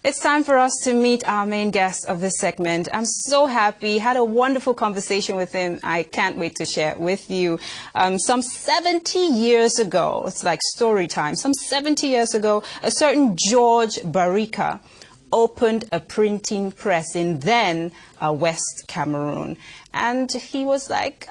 It's time for us to meet our main guest of this segment. I'm so happy. Had a wonderful conversation with him. I can't wait to share it with you. Some 70 years ago, it's like story time. Some 70 years ago, a certain George MBARIKA opened a printing press in then West Cameroon. And he was like,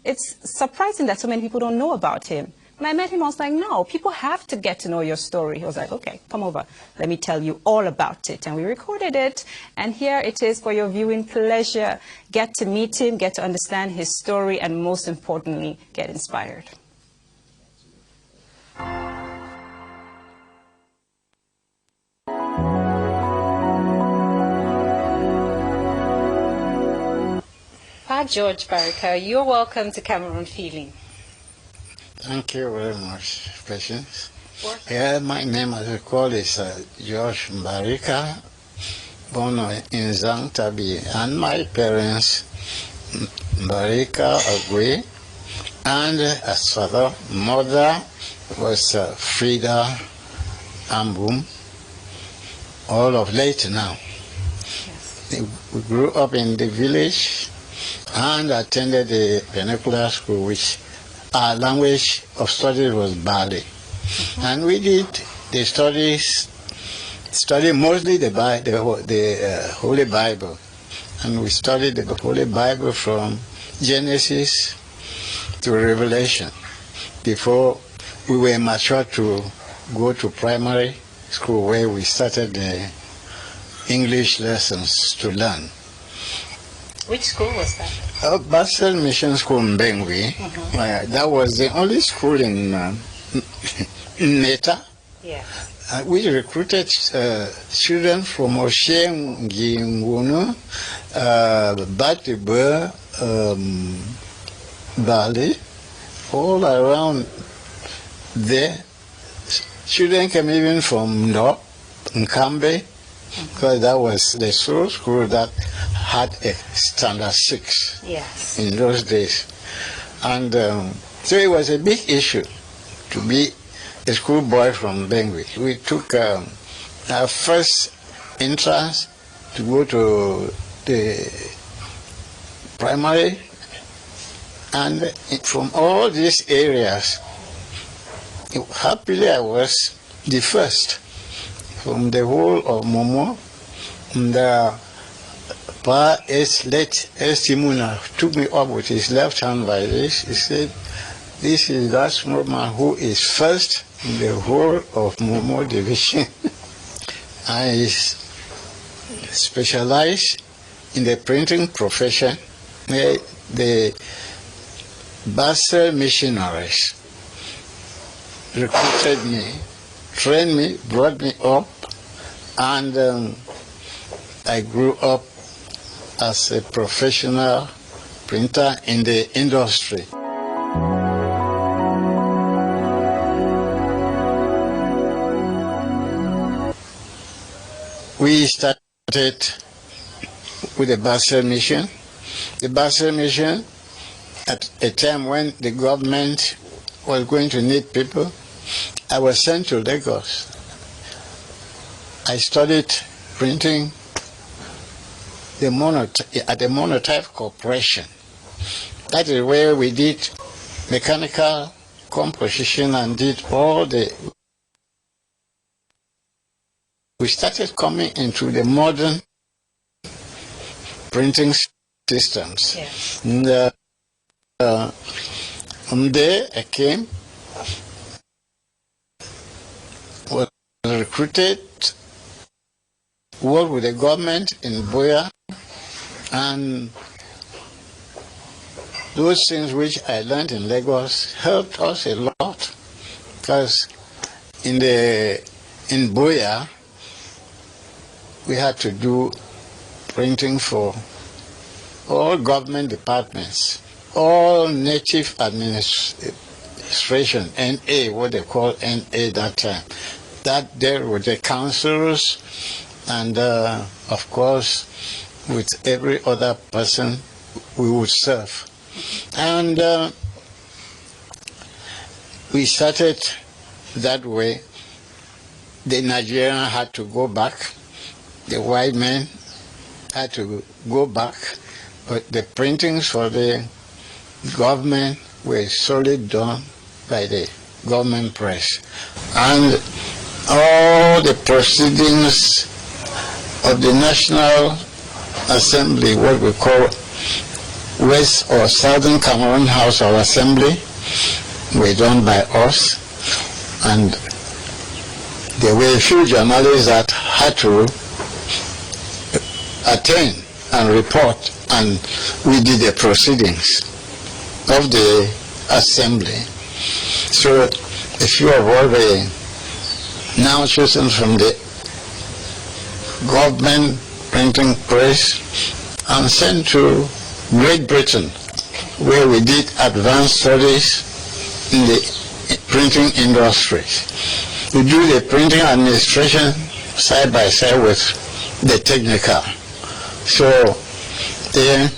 it's surprising that so many people don't know about him. When I met him, I was like, no, people have to get to know your story. He was like, okay, come over. Let me tell you all about it. And we recorded it. And here it is for your viewing pleasure. Get to meet him, get to understand his story, and most importantly, get inspired. Pa George MBARIKA, you're welcome to Cameroon Feeling. Thank you very much, Patience. Yeah, my name, as I call, is George MBARIKA, born in Zangtabi, and my parents, MBARIKA Agwe, and as father, mother was Frida Ambum, all of late now. Yes. We grew up in the village and attended the vernacular school, which our language of study was Bali. And we did the study mostly the Holy Bible. And we studied the Holy Bible from Genesis to Revelation before we were mature to go to primary school, where we started the English lessons to learn. Which school was that? Basel Mission School in Bengui. That was the only school in Neta. Yes. We recruited children from Osheng, Ngunu, Batibur, Bali, all around there. Children came even from Ndop, Nkambe, because that was the sole school that had a standard 6 in those days. And so it was a big issue to be a schoolboy from Bengui. We took our first entrance to go to the primary, and from all these areas, happily I was the first from the whole of Momo. And Pa Estimuna took me up with his left hand by this. He said, this is that small man who is first in the whole of Momo division. I specialize in the printing profession. The Basel missionaries recruited me, trained me, brought me up, and I grew up as a professional printer in the industry. We started with the Basel Mission. The Basel Mission, at a time when the government was going to need people, I was sent to Lagos. I studied printing at the Monotype Corporation. That is where we did mechanical composition and did all the... We started coming into the modern printing systems. Yes. And from there I came, was recruited, worked with the government in Boya, and those things which I learned in Lagos helped us a lot, because in Boya we had to do printing for all government departments, all native administration, NA, what they call NA that time. That there were the councils, and of course with every other person we would serve. And we started that way. the Nigerian had to go back. The white men had to go back. But the printings for the government were solely done by the government press. And all the proceedings of the National Assembly, what we call West or Southern Cameroon House of Assembly, were done by us. And there were a few journalists that had to attend and report, and we did the proceedings of the assembly. So a few of all the now chosen from the government printing press and sent to Great Britain, where we did advanced studies in the printing industry. We do the printing administration side by side with the technical. So there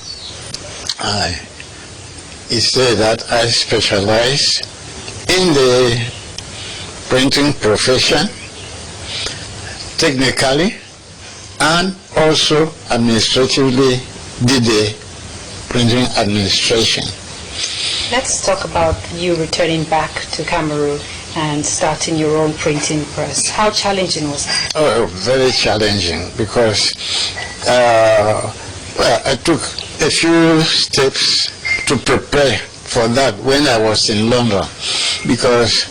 it said that I specialize in the printing profession, technically, and also administratively did the printing administration. Let's talk about you returning back to Cameroon and starting your own printing press. How challenging was that? Oh, very challenging, because well, I took a few steps to prepare for that when I was in London, because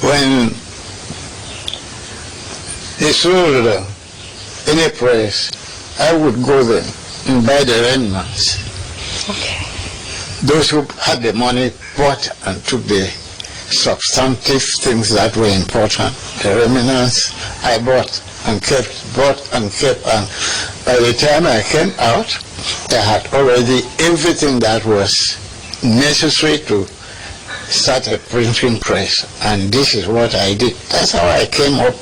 when they sold any press, I would go there and buy the remnants. Okay. Those who had the money bought and took the substantive things that were important. The remnants I bought and kept, and by the time I came out, I had already everything that was necessary to start a printing press, and this is what I did. That's how I came up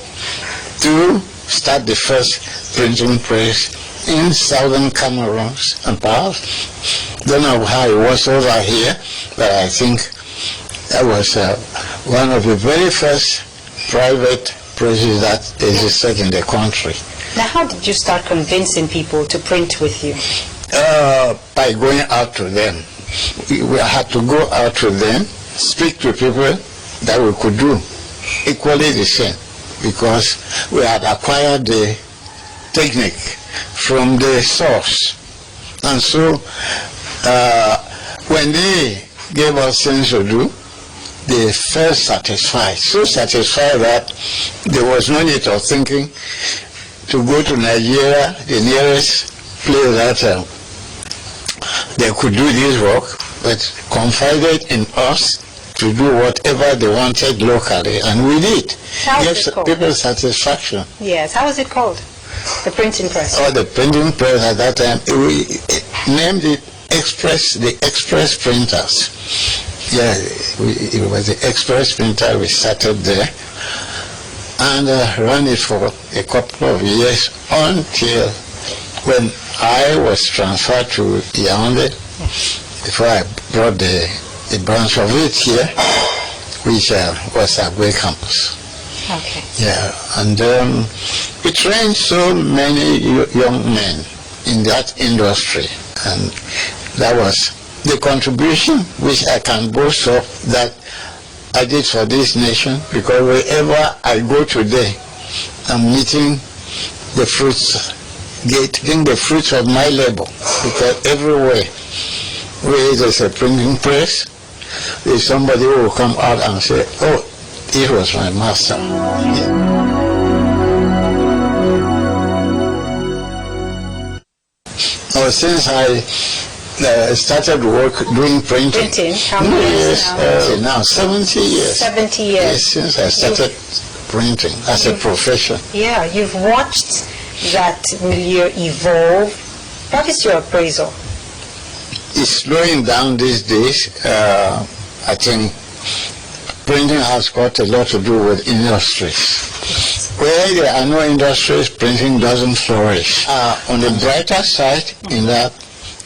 to start the first printing press in southern Cameroon, and perhaps don't know how it was over here, but I think that was one of the very first private presses that existed in the country. Now, how did you start convincing people to print with you? By going out to them. We had to go out to them, speak to people that we could do equally the same, because we had acquired the technique from the source. And so when they gave us things to do, they felt satisfied, so satisfied that there was no need of thinking to go to Nigeria, the nearest place that they could do this work, but confided in us to do whatever they wanted locally, and we did. How was it called? People satisfaction. Yes, how was it called? The printing press? Oh, the printing press at that time, we named it the Express Printers. Yeah, it was the Express Printer. We started there and ran it for a couple of years until when I was transferred to Yaoundé, before I brought the branch of it here, which was Agwe campus. Okay. Yeah, and we trained so many young men in that industry, and that was the contribution which I can boast of that I did for this nation, because wherever I go today, I'm meeting the fruits, getting the fruits of my labor, because everywhere where there's a printing press, there's somebody who will come out and say, oh, it was my master. Yeah. Since I started doing printing. How many years now? 70 years. 70 years. Yes, since I started printing as a profession. Yeah, you've watched that milieu evolve. What is your appraisal? It's slowing down these days. I think printing has got a lot to do with industries. Where there are no industries, printing doesn't flourish. On the brighter side, in that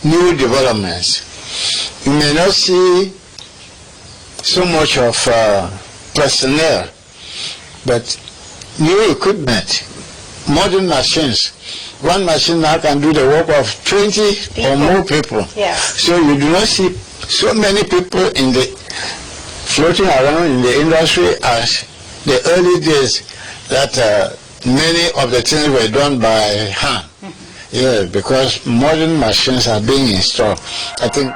new developments, you may not see so much of personnel, but new equipment, modern machines. One machine now can do the work of 20 or more people. Yeah. So you do not see so many people in the floating around in the industry as the early days that many of the things were done by hand. Yeah, because modern machines are being installed. I think